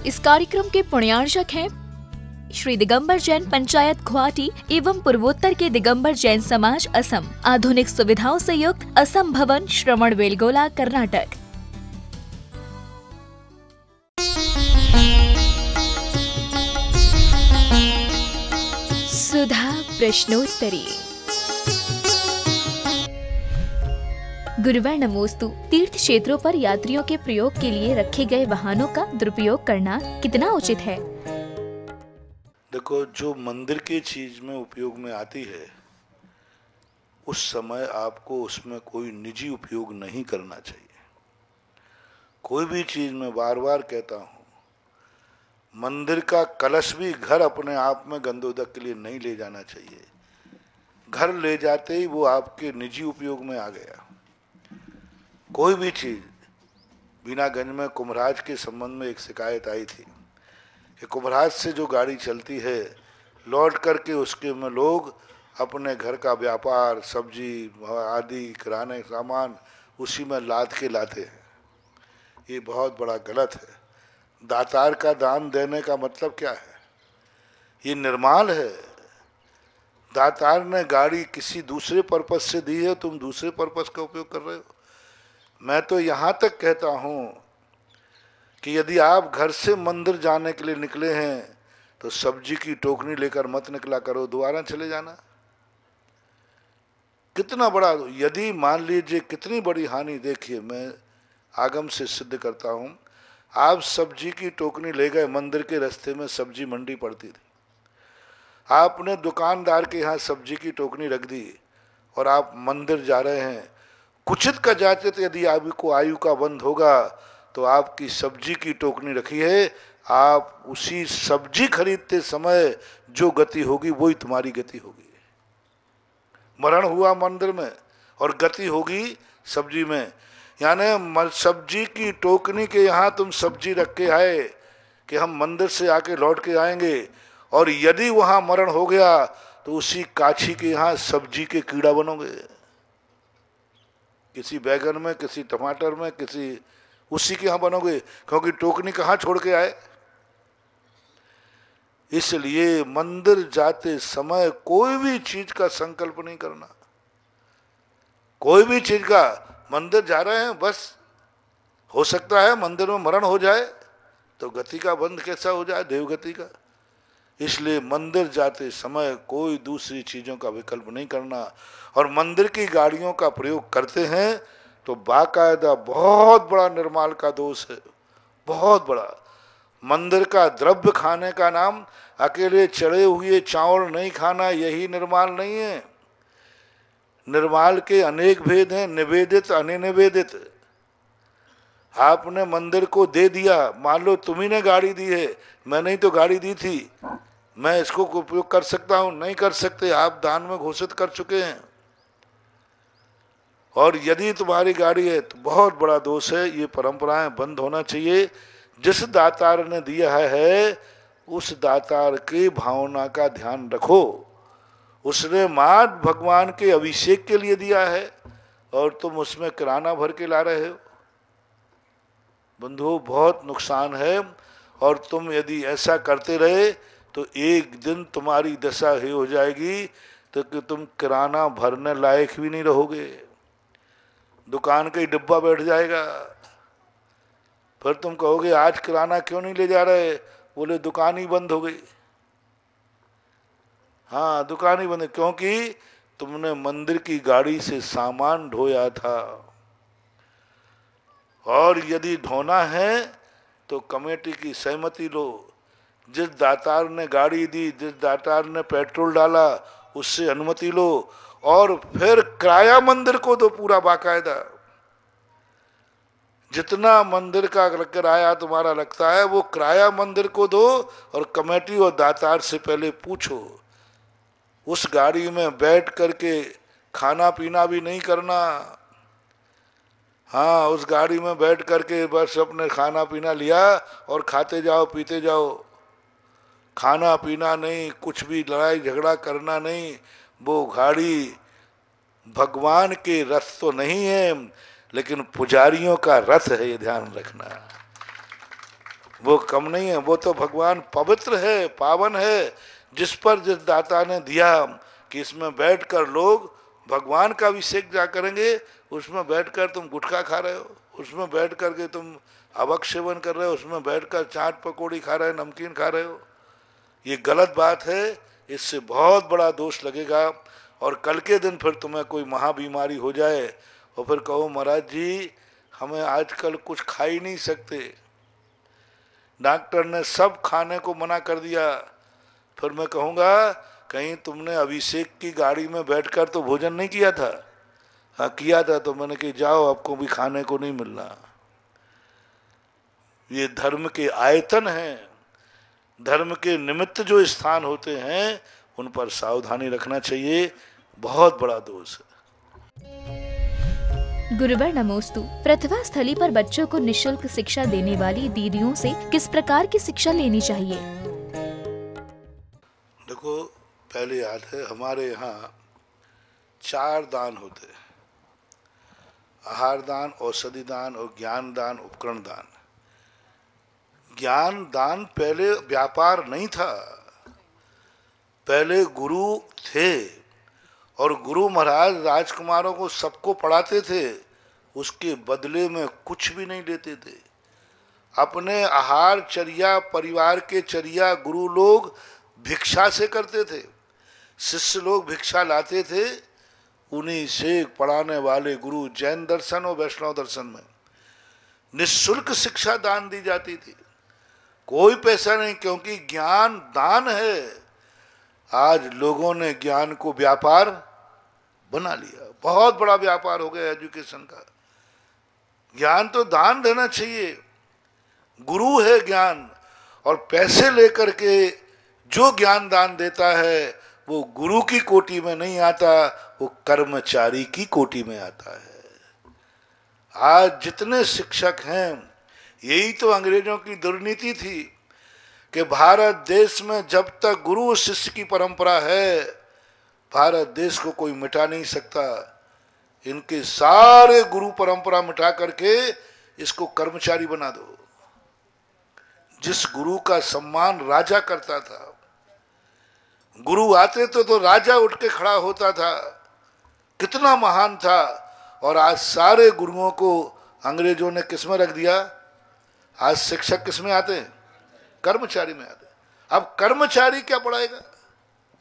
इस कार्यक्रम के पुण्यार्चक हैं श्री दिगंबर जैन पंचायत गुवाहाटी एवं पूर्वोत्तर के दिगंबर जैन समाज असम, आधुनिक सुविधाओं से युक्त असम भवन, श्रवणबेलगोला, कर्नाटक। सुधा प्रश्नोत्तरी। गुरुवार नमोस्तु। तीर्थ क्षेत्रों पर यात्रियों के प्रयोग के लिए रखे गए वाहनों का दुरुपयोग करना कितना उचित है? देखो, जो मंदिर की चीज में उपयोग में आती है उस समय आपको उसमें कोई निजी उपयोग नहीं करना चाहिए। कोई भी चीज में बार बार कहता हूँ, मंदिर का कलश भी घर अपने आप में गंधोदक के लिए नहीं ले जाना चाहिए। घर ले जाते ही वो आपके निजी उपयोग में आ गया। कोई भी चीज, बीनागंज में कुम्भराज के संबंध में एक शिकायत आई थी कि कुम्भराज से जो गाड़ी चलती है, लौट करके उसके में लोग अपने घर का व्यापार, सब्जी आदि किराने सामान उसी में लाद के लाते हैं। ये बहुत बड़ा गलत है। दातार का दान देने का मतलब क्या है? ये निर्माल है। दातार ने गाड़ी किसी दूसरे पर्पस से दी है, तुम दूसरे पर्पस का उपयोग कर रहे हो। मैं तो यहाँ तक कहता हूँ कि यदि आप घर से मंदिर जाने के लिए निकले हैं तो सब्जी की टोकरी लेकर मत निकला करो, दोबारा चले जाना। कितना बड़ा, यदि मान लीजिए कितनी बड़ी हानि, देखिए मैं आगम से सिद्ध करता हूँ। आप सब्जी की टोकरी ले गए, मंदिर के रास्ते में सब्जी मंडी पड़ती थी, आपने दुकानदार के यहाँ सब्जी की टोकरी रख दी और आप मंदिर जा रहे हैं। कुचित का जाते तो यदि आपको आयु का बंध होगा तो आपकी सब्जी की टोकरी रखी है, आप उसी सब्जी खरीदते समय जो गति होगी वही तुम्हारी गति होगी। मरण हुआ मंदिर में और गति होगी सब्जी में। यानी सब्जी की टोकरी के यहाँ तुम सब्जी रख के आए कि हम मंदिर से आके लौट के आएंगे, और यदि वहाँ मरण हो गया तो उसी काछी के यहाँ सब्जी के कीड़ा बनोगे। किसी बैगन में, किसी टमाटर में, किसी उसी के यहाँ बनोगे, क्योंकि टोकरी कहाँ छोड़ के आए। इसलिए मंदिर जाते समय कोई भी चीज का संकल्प नहीं करना। कोई भी चीज का, मंदिर जा रहे हैं बस, हो सकता है मंदिर में मरण हो जाए तो गति का बंध कैसा हो जाए, देवगति का। इसलिए मंदिर जाते समय कोई दूसरी चीजों का विकल्प नहीं करना। और मंदिर की गाड़ियों का प्रयोग करते हैं तो बाकायदा बहुत बड़ा निर्माल का दोष है, बहुत बड़ा। मंदिर का द्रव्य खाने का नाम अकेले चढ़े हुए चावल नहीं खाना, यही निर्माल नहीं है। निर्माल के अनेक भेद हैं, निवेदित, अनिवेदित। आपने मंदिर को दे दिया, मान लो तुम्ही ने गाड़ी दी है, मैंने ही तो गाड़ी दी थी, मैं इसको उपयोग कर सकता हूं, नहीं कर सकते, आप दान में घोषित कर चुके हैं। और यदि तुम्हारी गाड़ी है तो बहुत बड़ा दोष है। ये परंपराएं बंद होना चाहिए। जिस दातार ने दिया है उस दातार की भावना का ध्यान रखो। उसने मां भगवान के अभिषेक के लिए दिया है और तुम उसमें किराना भर के ला रहे हो। बंधुओं, बहुत नुकसान है। और तुम यदि ऐसा करते रहे तो एक दिन तुम्हारी दशा ही हो जाएगी तो कि तुम किराना भरने लायक भी नहीं रहोगे। दुकान का ही डिब्बा बैठ जाएगा। फिर तुम कहोगे आज किराना क्यों नहीं ले जा रहे, बोले दुकान ही बंद हो गई। हाँ, दुकान ही बंद है, क्योंकि तुमने मंदिर की गाड़ी से सामान ढोया था। और यदि ढोना है तो कमेटी की सहमति लो। जिस दातार ने गाड़ी दी, जिस दातार ने पेट्रोल डाला, उससे अनुमति लो। और फिर किराया मंदिर को दो पूरा बाकायदा। जितना मंदिर का किराया तुम्हारा लगता है वो किराया मंदिर को दो। और कमेटी और दातार से पहले पूछो। उस गाड़ी में बैठ करके खाना पीना भी नहीं करना। हाँ, उस गाड़ी में बैठ करके बस अपने खाना पीना लिया और खाते जाओ पीते जाओ। खाना पीना नहीं, कुछ भी लड़ाई झगड़ा करना नहीं। वो गाड़ी भगवान के रथ तो नहीं है, लेकिन पुजारियों का रथ है, ये ध्यान रखना। वो कम नहीं है, वो तो भगवान पवित्र है, पावन है, जिस पर जिस दाता ने दिया कि इसमें बैठकर लोग भगवान का अभिषेक जा करेंगे, उसमें बैठकर तुम गुटखा खा रहे हो, उसमें बैठ करके तुम अवक सेवन कर रहे हो, उसमें बैठकर चाट पकौड़ी खा रहे हो, नमकीन खा रहे हो, ये गलत बात है। इससे बहुत बड़ा दोष लगेगा और कल के दिन फिर तुम्हें कोई महाबीमारी हो जाए और फिर कहो महाराज जी हमें आजकल कुछ खा ही नहीं सकते, डॉक्टर ने सब खाने को मना कर दिया, फिर मैं कहूँगा कहीं तुमने अभिषेक की गाड़ी में बैठकर तो भोजन नहीं किया था? हाँ किया था, तो मैंने कहा जाओ आपको भी खाने को नहीं मिलना। ये धर्म के आयतन हैं, धर्म के निमित्त जो स्थान होते हैं उन पर सावधानी रखना चाहिए, बहुत बड़ा दोष है। गुरुवर नमोस्तु। प्रतिभा स्थली पर बच्चों को निशुल्क शिक्षा देने वाली दीदियों से किस प्रकार की शिक्षा लेनी चाहिए? देखो पहले याद है हमारे यहाँ 4 दान होते हैं, आहार दान, औषधि दान और ज्ञान दान, उपकरण दान। ज्ञान दान पहले व्यापार नहीं था, पहले गुरु थे और गुरु महाराज राजकुमारों को सबको पढ़ाते थे, उसके बदले में कुछ भी नहीं लेते थे। अपने आहार चर्या, परिवार के चर्या गुरु लोग भिक्षा से करते थे, शिष्य लोग भिक्षा लाते थे, उन्हीं से पढ़ाने वाले गुरु जैन दर्शन और वैष्णव दर्शन में निःशुल्क शिक्षा दान दी जाती थी, कोई पैसा नहीं, क्योंकि ज्ञान दान है। आज लोगों ने ज्ञान को व्यापार बना लिया, बहुत बड़ा व्यापार हो गया एजुकेशन का। ज्ञान तो दान देना चाहिए, गुरु है ज्ञान, और पैसे लेकर के जो ज्ञान दान देता है वो गुरु की कोटि में नहीं आता, वो कर्मचारी की कोटि में आता है। आज जितने शिक्षक हैं, यही तो अंग्रेजों की दुर्नीति थी कि भारत देश में जब तक गुरु शिष्य की परंपरा है, भारत देश को कोई मिटा नहीं सकता। इनके सारे गुरु परंपरा मिटा करके इसको कर्मचारी बना दो। जिस गुरु का सम्मान राजा करता था, गुरु आते तो राजा उठ के खड़ा होता था, कितना महान था। और आज सारे गुरुओं को अंग्रेजों ने किस में रख दिया? आज शिक्षक किस में आते हैं? कर्मचारी में आते हैं। अब कर्मचारी क्या पढ़ाएगा?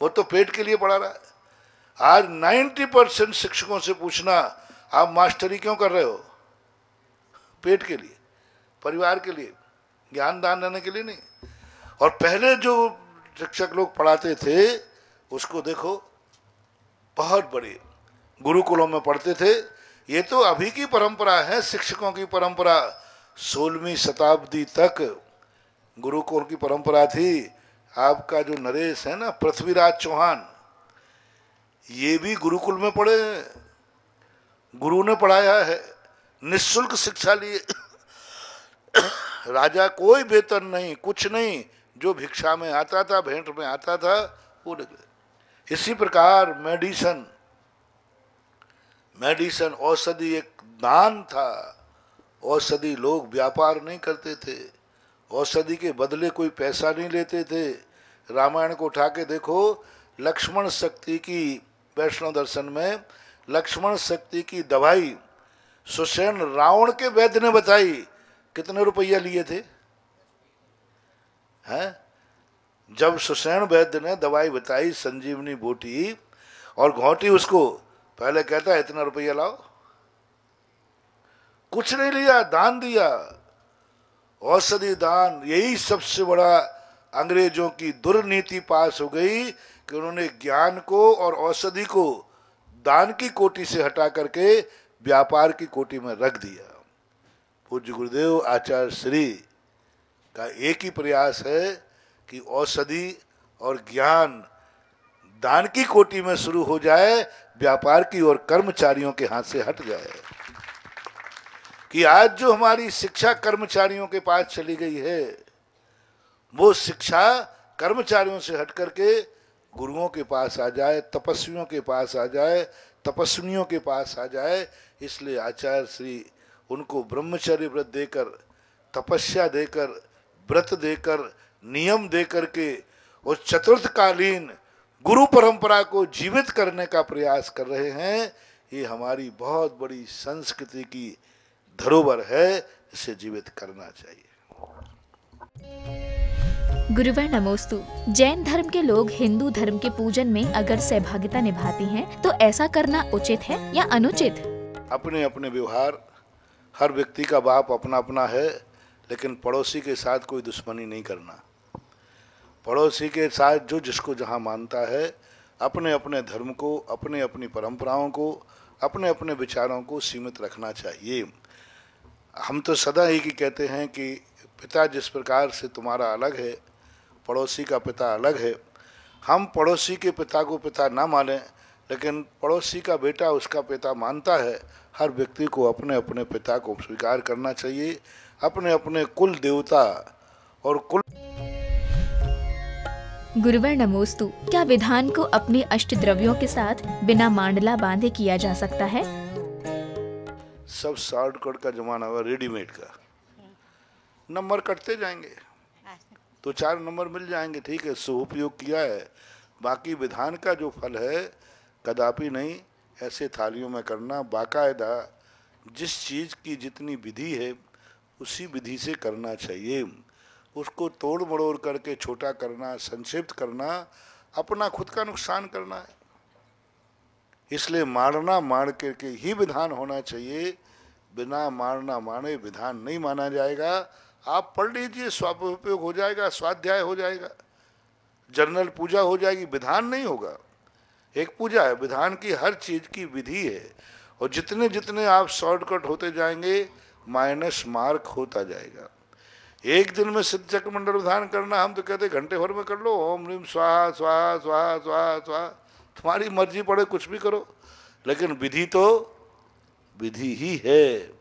वो तो पेट के लिए पढ़ा रहा है। आज 90% शिक्षकों से पूछना आप मास्टरी क्यों कर रहे हो? पेट के लिए, परिवार के लिए, ज्ञान दान देने के लिए नहीं। और पहले जो शिक्षक लोग पढ़ाते थे उसको देखो, बहुत बड़े गुरुकुलों में पढ़ते थे। ये तो अभी की परंपरा है, शिक्षकों की परंपरा। 16वीं शताब्दी तक गुरुकुल की परंपरा थी। आपका जो नरेश है ना, पृथ्वीराज चौहान, ये भी गुरुकुल में पढ़े हैं, गुरु ने पढ़ाया है, निःशुल्क शिक्षा लिए। राजा कोई वेतन नहीं, कुछ नहीं, जो भिक्षा में आता था, भेंट में आता था, वो निकले। इसी प्रकार मेडिसन औषधि एक दान था। औषधि लोग व्यापार नहीं करते थे, औषधि के बदले कोई पैसा नहीं लेते थे। रामायण को उठा के देखो, लक्ष्मण शक्ति की, वैष्णव दर्शन में लक्ष्मण शक्ति की दवाई सुसेन रावण के वैद्य ने बताई, कितने रुपया लिए थे? हैं? जब सुसेन वैद्य ने दवाई बताई, संजीवनी बूटी और घोंटी उसको, पहले कहता है इतना रुपया लाओ, कुछ नहीं लिया, दान दिया। औषधि दान, यही सबसे बड़ा अंग्रेजों की दुर्नीति पास हो गई कि उन्होंने ज्ञान को और औषधि को दान की कोटि से हटा करके व्यापार की कोटि में रख दिया। पूज्य गुरुदेव आचार्य श्री का एक ही प्रयास है कि औषधि और ज्ञान दान की कोटि में शुरू हो जाए, व्यापार की और कर्मचारियों के हाथ से हट जाए। कि आज जो हमारी शिक्षा कर्मचारियों के पास चली गई है, वो शिक्षा कर्मचारियों से हट करके गुरुओं के पास आ जाए, तपस्वियों के पास आ जाए, तपस्विनियों के पास आ जाए। इसलिए आचार्य श्री उनको ब्रह्मचर्य व्रत देकर, तपस्या देकर, व्रत देकर, नियम देकर के उस चतुर्थकालीन गुरु परंपरा को जीवित करने का प्रयास कर रहे हैं। ये हमारी बहुत बड़ी संस्कृति की धरोहर है, इसे जीवित करना चाहिए। गुरुवर नमोस्तु। जैन धर्म के लोग हिंदू धर्म के पूजन में अगर सहभागिता निभाते हैं तो ऐसा करना उचित है या अनुचित? अपने अपने व्यवहार, हर व्यक्ति का बाप अपना अपना है, लेकिन पड़ोसी के साथ कोई दुश्मनी नहीं करना। पड़ोसी के साथ जो जिसको जहाँ मानता है, अपने अपने धर्म को, अपने अपनी परंपराओं को, अपने अपने विचारों को सीमित रखना चाहिए। हम तो सदा ही कहते हैं कि पिता जिस प्रकार से तुम्हारा अलग है, पड़ोसी का पिता अलग है। हम पड़ोसी के पिता को पिता ना मानें, लेकिन पड़ोसी का बेटा उसका पिता मानता है। हर व्यक्ति को अपने अपने पिता को स्वीकार करना चाहिए, अपने अपने कुल देवता और कुल। गुरुवर नमोस्तु। क्या विधान को अपने अष्टद्रव्यों के साथ बिना मांडला बांधे किया जा सकता है? सब शॉर्टकट का जमाना हुआ, रेडीमेड का। नंबर कटते जाएंगे तो 4 नंबर मिल जाएंगे, ठीक है, सदुपयोग किया है। बाकी विधान का जो फल है कदापि नहीं ऐसे थालियों में करना। बाकायदा जिस चीज़ की जितनी विधि है उसी विधि से करना चाहिए। उसको तोड़ मड़ोड़ करके छोटा करना, संक्षिप्त करना, अपना खुद का नुकसान करना है। इसलिए मारना मार करके ही विधान होना चाहिए। बिना मारना माने विधान नहीं माना जाएगा। आप पढ़ लीजिए, स्वापयोग हो जाएगा, स्वाध्याय हो जाएगा, जनरल पूजा हो जाएगी, विधान नहीं होगा। एक पूजा है, विधान की हर चीज की विधि है। और जितने जितने आप शॉर्टकट होते जाएंगे माइनस मार्क होता जाएगा। एक दिन में सिद्ध चक्र मंडल विधान करना, हम तो कहते घंटे भर में कर लो, ओम ह्रीम स्वाहा स्वाहा स्वाहा स्वाहा स्वाहा, तुम्हारी मर्जी पड़े कुछ भी करो, लेकिन विधि तो विधि ही है।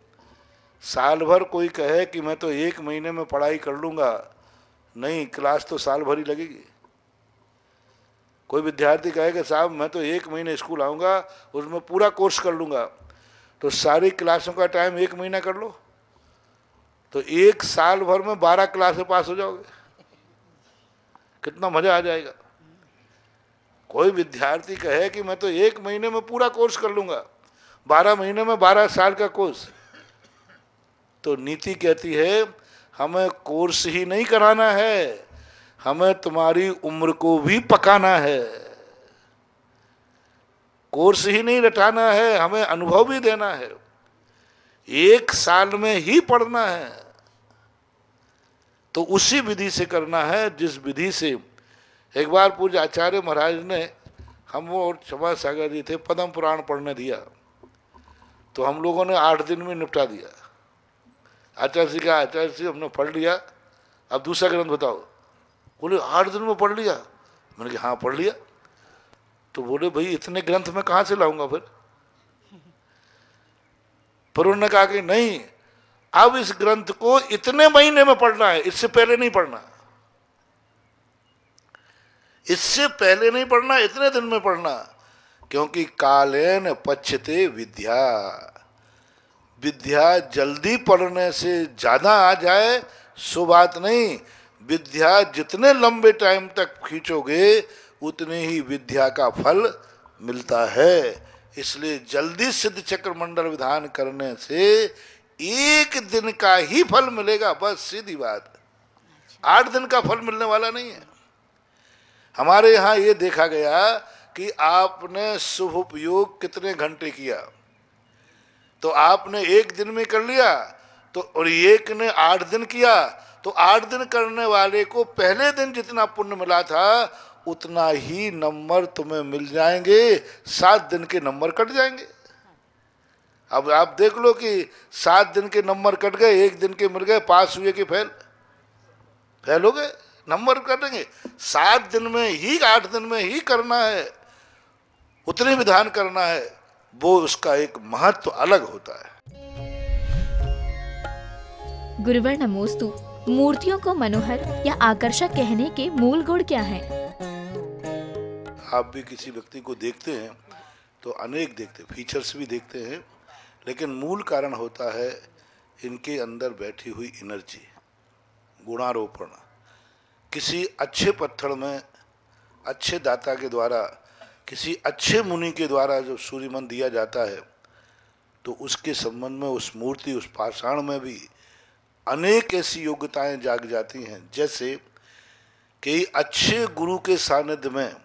साल भर कोई कहे कि मैं तो 1 महीने में पढ़ाई कर लूंगा, नहीं, क्लास तो साल भर ही लगेगी। कोई विद्यार्थी कहे कि साहब मैं तो 1 महीने स्कूल आऊँगा, उसमें पूरा कोर्स कर लूँगा, तो सारी क्लासों का टाइम 1 महीना कर लो, तो 1 साल भर में 12 क्लासें पास हो जाओगे। कितना मजा आ जाएगा। कोई विद्यार्थी कहे कि मैं तो 1 महीने में पूरा कोर्स कर लूँगा, 12 महीने में 12 साल का कोर्स, तो नीति कहती है हमें कोर्स ही नहीं कराना है, हमें तुम्हारी उम्र को भी पकाना है। कोर्स ही नहीं रटाना है, हमें अनुभव भी देना है। 1 साल में ही पढ़ना है, तो उसी विधि से करना है जिस विधि से। एक बार पूज्य आचार्य महाराज ने हम और क्षमा सागर जी थे, पद्म पुराण पढ़ने दिया, तो हम लोगों ने 8 दिन में निपटा दिया। आचार्य जी का, आचार्य जी हमने पढ़ लिया, अब दूसरा ग्रंथ बताओ। बोले 8 दिन में पढ़ लिया। मैंने कहा हाँ पढ़ लिया। तो बोले भाई इतने ग्रंथ में कहाँ से लाऊंगा फिर? पर उन्होंने कहा कि नहीं, अब इस ग्रंथ को इतने महीने में पढ़ना है, इससे पहले नहीं पढ़ना, इससे पहले नहीं पढ़ना, इतने दिन में पढ़ना। क्योंकि कालेन पच्यते विद्या, विद्या जल्दी पढ़ने से ज्यादा आ जाए सो बात नहीं। विद्या जितने लंबे टाइम तक खींचोगे उतने ही विद्या का फल मिलता है। इसलिए जल्दी सिद्ध चक्र मंडल विधान करने से 1 दिन का ही फल मिलेगा, बस सीधी बात। 8 दिन का फल मिलने वाला नहीं है। हमारे यहाँ ये देखा गया कि आपने शुभ उपयोग कितने घंटे किया, तो आपने 1 दिन में कर लिया, तो और एक ने 8 दिन किया, तो 8 दिन करने वाले को पहले दिन जितना पुण्य मिला था उतना ही नंबर तुम्हें मिल जाएंगे, 7 दिन के नंबर कट जाएंगे। अब आप देख लो कि 7 दिन के नंबर कट गए, 1 दिन के मिल गए, पास हुए कि फेल हो गए, नंबर कटेंगे। 7 दिन में ही, 8 दिन में ही करना है, उतने विधान करना है, वो उसका एक महत्व अलग होता है। गुरुवर नमोस्तु। मूर्तियों को मनोहर या आकर्षक कहने के मूल गुण क्या हैं? आप भी किसी व्यक्ति को देखते हैं तो अनेक देखते, फीचर्स भी देखते हैं, लेकिन मूल कारण होता है इनके अंदर बैठी हुई एनर्जी, गुणारोपण किसी अच्छे पत्थर में अच्छे दाता के द्वारा, किसी अच्छे मुनि के द्वारा जब सूर्यमन दिया जाता है तो उसके संबंध में उस मूर्ति, उस पाषाण में भी अनेक ऐसी योग्यताएं जाग जाती हैं। जैसे कि अच्छे गुरु के सानिध्य में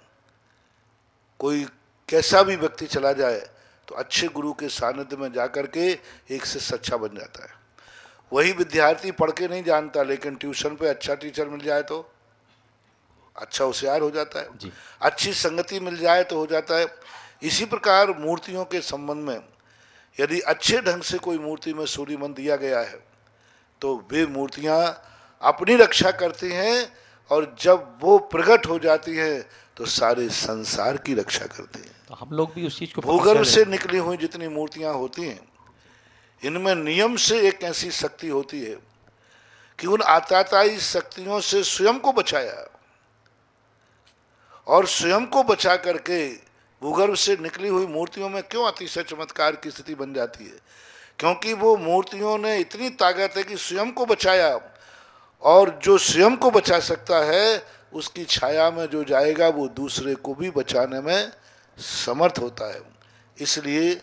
कोई कैसा भी व्यक्ति चला जाए तो अच्छे गुरु के सानिध्य में जाकर के एक से अच्छा बन जाता है। वही विद्यार्थी पढ़ के नहीं जानता, लेकिन ट्यूशन पे अच्छा टीचर मिल जाए तो अच्छा होशियार हो जाता है जी। अच्छी संगति मिल जाए तो हो जाता है। इसी प्रकार मूर्तियों के संबंध में यदि अच्छे ढंग से कोई मूर्ति में सूर्यमन दिया गया है तो वे मूर्तियां अपनी रक्षा करती हैं, और जब वो प्रकट हो जाती हैं तो सारे संसार की रक्षा करती हैं। तो हम लोग भी उस चीज को भूगर्भ से निकली हुई जितनी मूर्तियां होती हैं, इनमें नियम से एक ऐसी शक्ति होती है कि उन आताताई शक्तियों से स्वयं को बचाया, और स्वयं को बचा करके भूगर्भ से निकली हुई मूर्तियों में क्यों अतिशय चमत्कार की स्थिति बन जाती है? क्योंकि वो मूर्तियों ने इतनी ताकत है कि स्वयं को बचाया, और जो स्वयं को बचा सकता है उसकी छाया में जो जाएगा वो दूसरे को भी बचाने में समर्थ होता है। इसलिए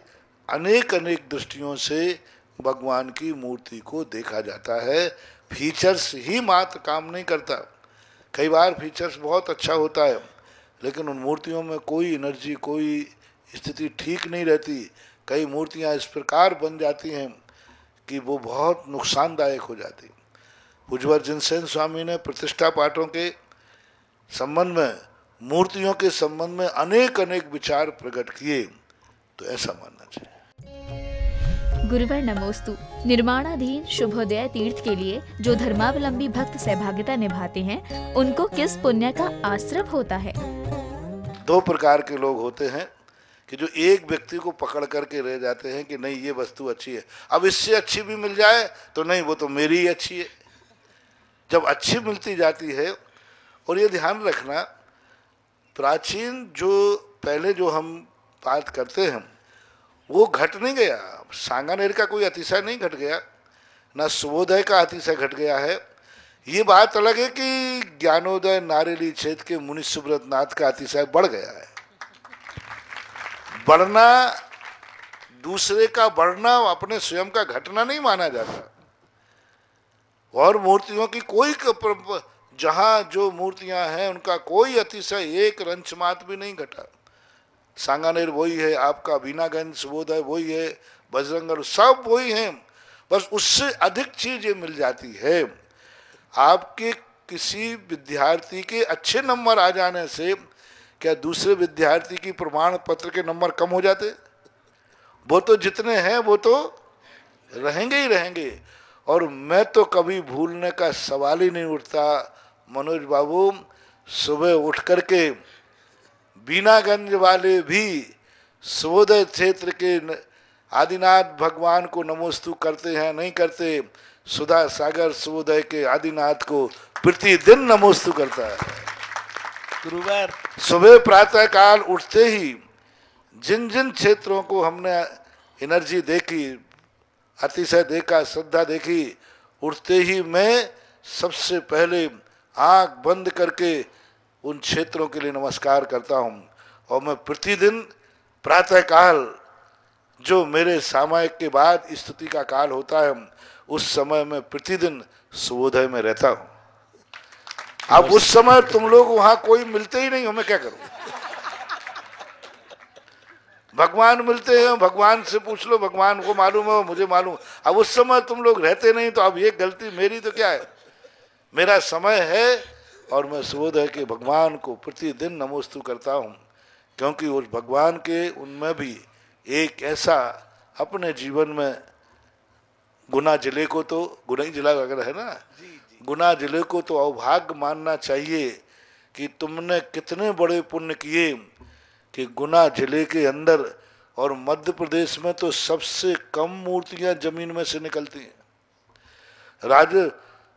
अनेक अनेक दृष्टियों से भगवान की मूर्ति को देखा जाता है। फीचर्स ही मात्र काम नहीं करता, कई बार फीचर्स बहुत अच्छा होता है लेकिन उन मूर्तियों में कोई एनर्जी, कोई स्थिति ठीक नहीं रहती। कई मूर्तियां इस प्रकार बन जाती हैं कि वो बहुत नुकसानदायक हो जाती। पूज्यवर जिनसेन स्वामी ने प्रतिष्ठा पाठों के संबंध में, मूर्तियों के संबंध में अनेक अनेक विचार प्रकट किए, तो ऐसा मानना चाहिए। गुरुवर नमोस्तु। निर्माणाधीन शुभोदय तीर्थ के लिए जो धर्मावलंबी भक्त सहभागिता निभाते हैं उनको किस पुण्य का आश्रय होता है? दो प्रकार के लोग होते हैं कि जो एक व्यक्ति को पकड़ करके रह जाते हैं कि नहीं ये वस्तु अच्छी है, अब इससे अच्छी भी मिल जाए तो नहीं वो तो मेरी ही अच्छी है। जब अच्छी मिलती जाती है, और ये ध्यान रखना, प्राचीन जो पहले जो हम बात करते हैं वो घट नहीं गया। सांगानेर का कोई अतिशय नहीं घट गया, ना सुबोधय का अतिशय घट गया है। ये बात अलग है कि ज्ञानोदय नारेली क्षेत्र के मुनि सुब्रत नाथ का अतिशय बढ़ गया है। बढ़ना, दूसरे का बढ़ना अपने स्वयं का घटना नहीं माना जाता। और मूर्तियों की कोई, जहां जो मूर्तियां हैं उनका कोई अतिशय एक रंच मात्र भी नहीं घटा। सांगानेर वही है, आपका बीनागंज सुबोधय वही है, बजरंगगढ़ सब वही हैं, बस उससे अधिक चीजें मिल जाती है। आपके किसी विद्यार्थी के अच्छे नंबर आ जाने से क्या दूसरे विद्यार्थी की प्रमाण पत्र के नंबर कम हो जाते? वो तो जितने हैं वो तो रहेंगे ही रहेंगे। और मैं तो कभी भूलने का सवाल ही नहीं उठता मनोज बाबू, सुबह उठ करके बीनागंज वाले भी सुबोधय क्षेत्र के आदिनाथ भगवान को नमोस्तु करते हैं, नहीं करते? सुधा सागर सुबोधय के आदिनाथ को प्रतिदिन नमोस्तु करता है। गुरुवार सुबह प्रातः काल उठते ही जिन जिन क्षेत्रों को हमने एनर्जी देखी, अतिशय देखा, श्रद्धा देखी, उठते ही मैं सबसे पहले आंख बंद करके उन क्षेत्रों के लिए नमस्कार करता हूं। और मैं प्रतिदिन प्रातः काल, जो मेरे सामायिक के बाद स्तुति का काल होता है, उस समय में प्रतिदिन सुबोधय में रहता हूं। अब उस समय तुम लोग वहां कोई मिलते ही नहीं हो, मैं क्या करूं? भगवान मिलते हैं, भगवान से पूछ लो, भगवान को मालूम है, मुझे मालूम। अब उस समय तुम लोग रहते नहीं, तो अब ये गलती मेरी तो क्या है? मेरा समय है और मैं सुबोधय के भगवान को प्रतिदिन नमोस्तु करता हूं, क्योंकि उस भगवान के उनमें भी एक ऐसा अपने जीवन में, गुना जिले को तो, गुना ही जिला वगैरह है ना, गुना जिले को तो अभाग्य मानना चाहिए कि तुमने कितने बड़े पुण्य किए कि गुना जिले के अंदर और मध्य प्रदेश में तो सबसे कम मूर्तियां जमीन में से निकलती हैं।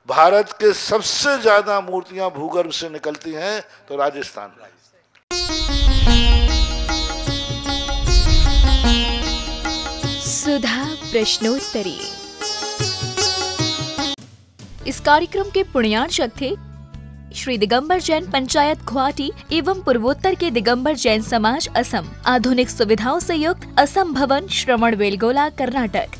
भारत के सबसे ज्यादा मूर्तियां भूगर्भ से निकलती हैं तो राजस्थान में। सुधा प्रश्नोत्तरी। इस कार्यक्रम के पुण्यार्चक थे श्री दिगंबर जैन पंचायत गुवाहाटी एवं पूर्वोत्तर के दिगंबर जैन समाज असम, आधुनिक सुविधाओं से युक्त असम भवन, श्रवण बेलगोला, कर्नाटक।